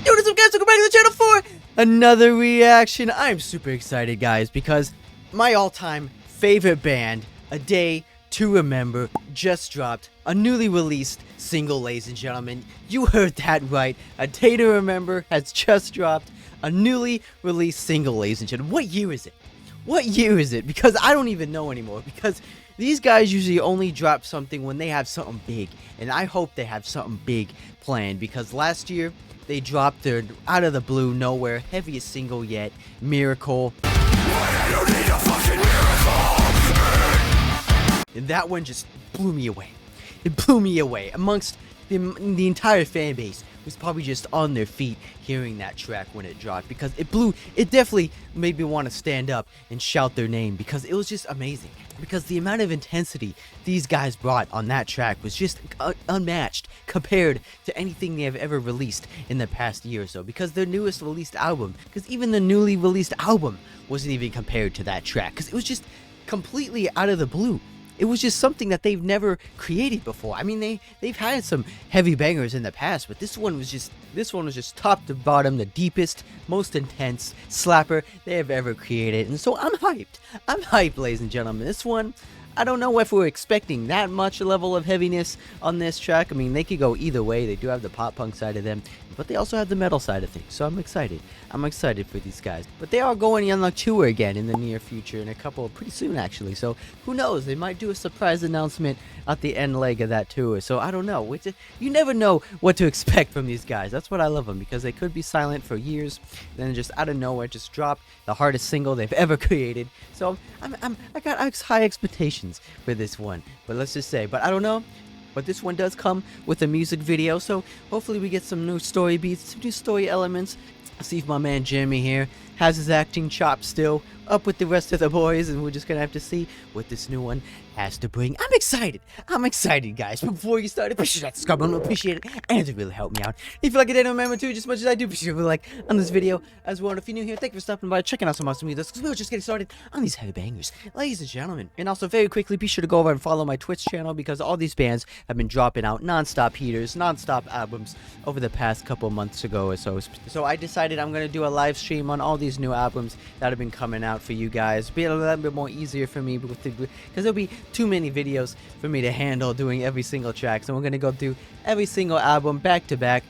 Yo, what's up guys, welcome back to the channel for another reaction. I'm super excited guys because my all-time favorite band, A Day to Remember, just dropped a newly released single, ladies and gentlemen. You heard that right. A Day to Remember has just dropped a newly released single, ladies and gentlemen. What year is it? What year is it? Because I don't even know anymore, because these guys usually only drop something when they have something big, and I hope they have something big planned, because last year they dropped their out of the blue, nowhere, heaviest single yet, Miracle. And that one just blew me away. It blew me away. Amongst the entire fan base was probably just on their feet hearing that track when it dropped, because it definitely made me want to stand up and shout their name, because it was just amazing. Because the amount of intensity these guys brought on that track was just unmatched compared to anything they have ever released in the past year or so. Because their newest released album, because even the newly released album wasn't even compared to that track, because it was just completely out of the blue. It was just something that they've never created before. I mean, they've had some heavy bangers in the past, but this one was just top to bottom, the deepest, most intense slapper they have ever created. And so I'm hyped. I'm hyped, ladies and gentlemen. This one, I don't know if we're expecting that much level of heaviness on this track. I mean, they could go either way. They do have the pop punk side of them, but they also have the metal side of things. So I'm excited. I'm excited for these guys. But they are going on a tour again in the near future, in a couple, pretty soon actually. So who knows? They might do a surprise announcement at the end leg of that tour. So I don't know. You never know what to expect from these guys. That's what I love them, because they could be silent for years, then just out of nowhere just drop the hardest single they've ever created. So I got high expectations for this one. But let's just say, but I don't know. But this one does come with a music video, so hopefully we get some new story beats, some new story elements. See if my man Jeremy here has his acting chops still up with the rest of the boys, and we're just gonna have to see what this new one has to bring. I'm excited, guys. Before you start, appreciate that subscribe button, appreciate it, and it really helped me out. If you like it, then remember to, just as much as I do, appreciate a like on this video as well. And if you're new here, thank you for stopping by, checking out some awesome videos, because we're just getting started on these heavy bangers, ladies and gentlemen. And also, very quickly, be sure to go over and follow my Twitch channel, because all these bands have been dropping out non-stop heaters, non-stop albums over the past couple months ago or so. So I decided I'm gonna do a live stream on all these new albums that have been coming out for you guys. Be a little bit more easier for me, because there'll be too many videos for me to handle doing every single track. So we're gonna go through every single album back to back,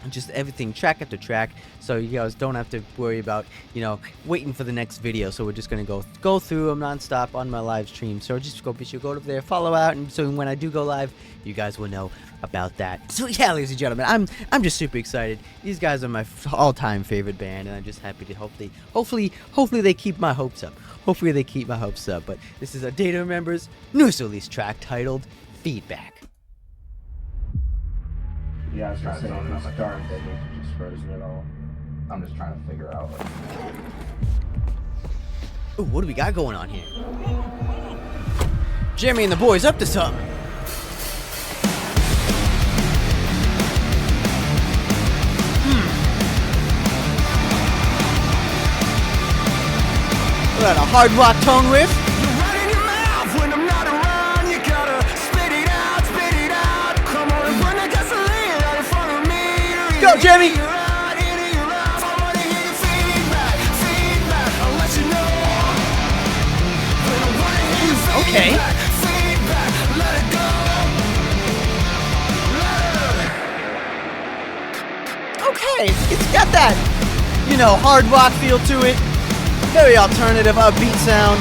just everything track after track, so you guys don't have to worry about, you know, waiting for the next video. So we're just gonna go through them non-stop on my live stream. So just be sure to go over there, follow out, and so when I do go live, you guys will know about that. So yeah, ladies and gentlemen, I'm just super excited. These guys are my all-time favorite band, and I'm just happy to hopefully they keep my hopes up. Hopefully they keep my hopes up. But this is A Day to Remember's newest release track titled Feedback. Yeah, I was trying to say, I'm starting to just frozen it all. I'm just trying to figure out. Ooh, what do we got going on here? Jeremy and the boys up to something. We got a hard rock tone riff. Go, Jeremy! Okay. Okay, it's got that, you know, hard rock feel to it. Very alternative, upbeat sound.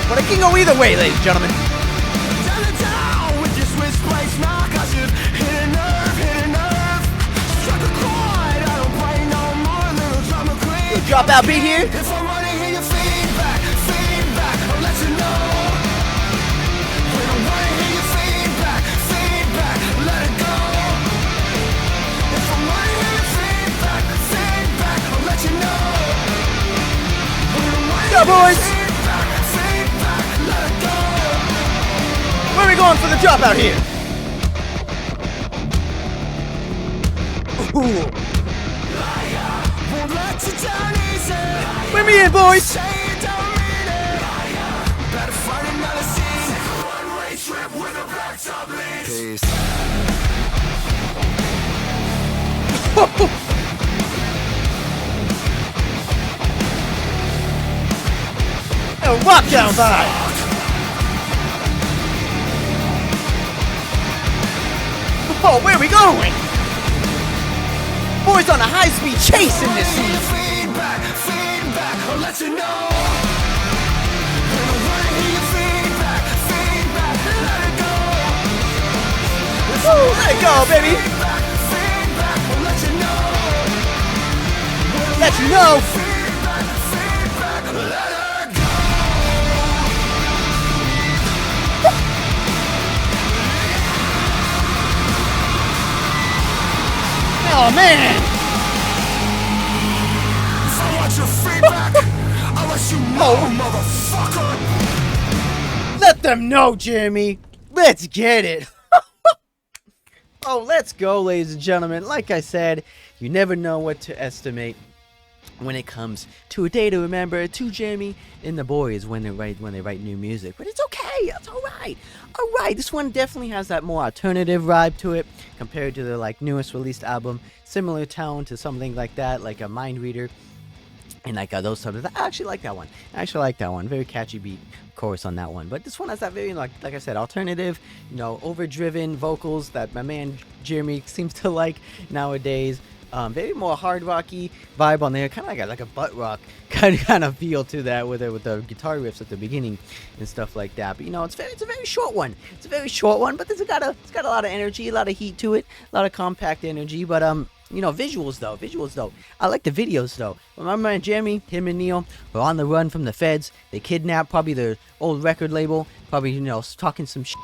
But it can go either way, ladies and gentlemen. Drop out beat here. If I wanna hear your feedback, I'll let you know. When I wanna hear your feedback, let it go. If I wanna hear your feedback, I'll let you know. Go, boys! Feedback, let it go. Where are we going for the drop out here? Ooh. Let me in, boys! Peace. lockdown vibe. Oh, where are we going? Boys on a high-speed chase in this scene. Feedback, I'll let you know. When I wanna hear your feedback, let it go. Woo, let it go, baby. Feedback, I'll let you know. Let you know. Feedback, let her go. Oh, man. If I want your feedback, I'll let you know, motherfucker. Let them know, Jeremy. Let's get it. Oh, let's go, ladies and gentlemen. Like I said, you never know what to estimate when it comes to a day to remember, to Jeremy and the boys when they write new music. But it's okay. It's all right. All right. This one definitely has that more alternative vibe to it compared to the newest released album. Similar tone to something like that, like a Mind Reader. And those sort of, I actually like that one. Very catchy beat, of course, on that one. But this one has that very, like I said, alternative, overdriven vocals that my man Jeremy seems to like nowadays. Very more hard rocky vibe on there, kind of like a butt rock kind of feel to that with the guitar riffs at the beginning and stuff like that. But it's a very short one. But it's got a lot of energy, a lot of heat to it, a lot of compact energy. But visuals though. I like the videos though. When my man Jeremy, him and Neil were on the run from the feds, they kidnapped probably their old record label, probably talking some shit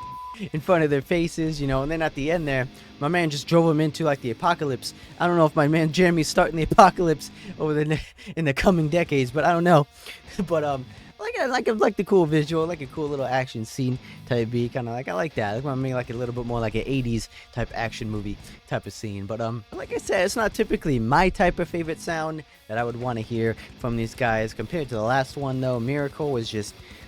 in front of their faces, and then at the end there, my man just drove them into the apocalypse. I don't know if my man Jeremy's starting the apocalypse in the coming decades, but I don't know. But I like the cool visual, like a cool little action scene type beat, kind of I like that. I mean, a little bit more like an 80s type action movie type of scene. But like I said, it's not typically my type of favorite sound that I would want to hear from these guys. Compared to the last one though, Miracle was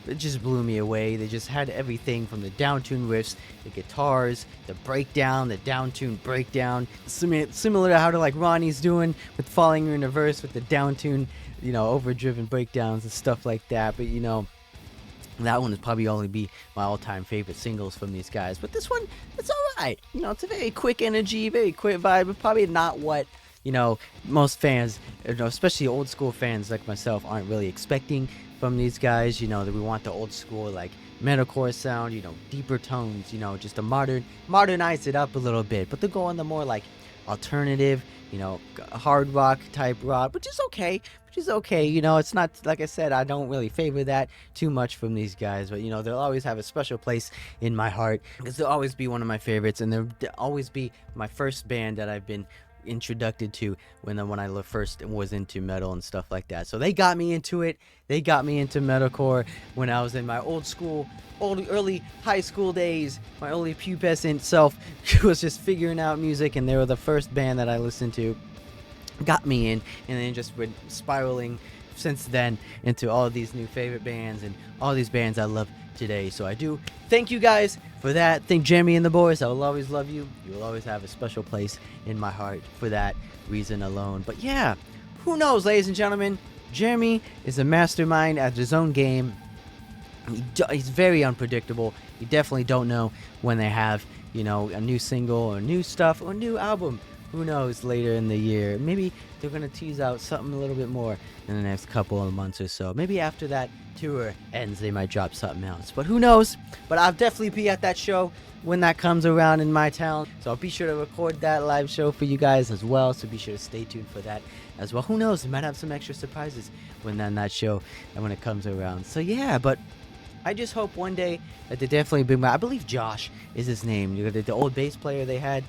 it just blew me away. They just had everything from the downtune riffs, the guitars, the breakdown, the downtune breakdown, similar to how Ronnie's doing with Falling in Reverse with the downtune, overdriven breakdowns and stuff like that. But that one would probably only be my all-time favorite singles from these guys. But this one, it's alright. It's a very quick energy, very quick vibe, but probably not what most fans, especially old school fans like myself, aren't really expecting from these guys. That we want the old school metalcore sound, deeper tones, just to modernize it up a little bit, but to go on the more alternative, hard rock type rock, which is okay. It's not, like I said, I don't really favor that too much from these guys, but they'll always have a special place in my heart because they'll always be one of my favorites, and they'll always be my first band that I've been introduced to when I first was into metal and stuff like that. So they got me into it. They got me into metalcore when I was in my early high school days. My early pubescent self was just figuring out music, and they were the first band that I listened to. Got me in, and then just been spiraling since then into all of these new favorite bands and all these bands I love today. So I do thank you guys for that. Thank Jeremy and the boys. I will always love you. You will always have a special place in my heart for that reason alone. But yeah, who knows, ladies and gentlemen? Jeremy is a mastermind at his own game. He's very unpredictable. You definitely don't know when they have, a new single or new stuff or new album. Who knows, later in the year. Maybe they're going to tease out something a little bit more in the next couple of months or so. Maybe after that tour ends, they might drop something else. But who knows? But I'll definitely be at that show when that comes around in my town. So I'll be sure to record that live show for you guys as well. So be sure to stay tuned for that as well. Who knows? We might have some extra surprises when that show and when it comes around. So yeah, but I just hope one day that they definitely bring back. I believe Josh is his name. The old bass player they had.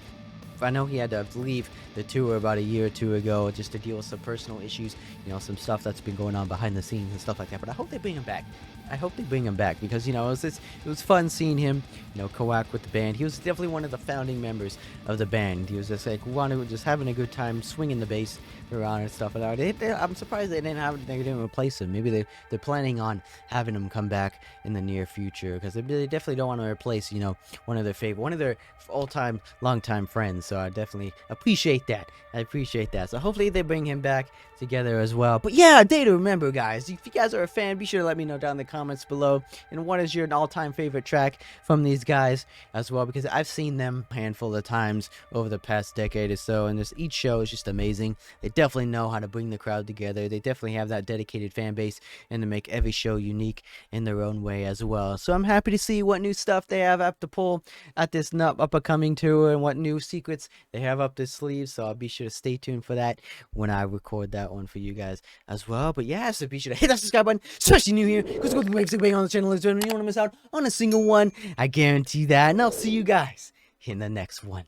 I know he had to leave the tour about a year or two ago just to deal with some personal issues, some stuff that's been going on behind the scenes and stuff like that. But I hope they bring him back. Because, it was fun seeing him, co-act with the band. He was definitely one of the founding members of the band. He was just just having a good time swinging the bass around and stuff like that. I'm surprised they didn't replace him. Maybe they're planning on having him come back in the near future because they definitely don't want to replace, one of their all-time, long-time friends. So I definitely appreciate that. So hopefully they bring him back together as well. But yeah, a day to remember, guys. If you guys are a fan, be sure to let me know down in the comments below. And what is your all-time favorite track from these guys as well, because I've seen them a handful of times over the past decade or so, and each show is just amazing. They definitely know how to bring the crowd together. They definitely have that dedicated fan base, and to make every show unique in their own way as well. So I'm happy to see what new stuff they have up to pull at this up-and-coming tour, and what new secrets they have up their sleeves. So I'll be sure to stay tuned for that when I record that one for you guys as well. But yeah, so be sure to hit that subscribe button, especially new here, because go to the website on the channel. You don't want to miss out on a single one. I guarantee that. And I'll see you guys in the next one.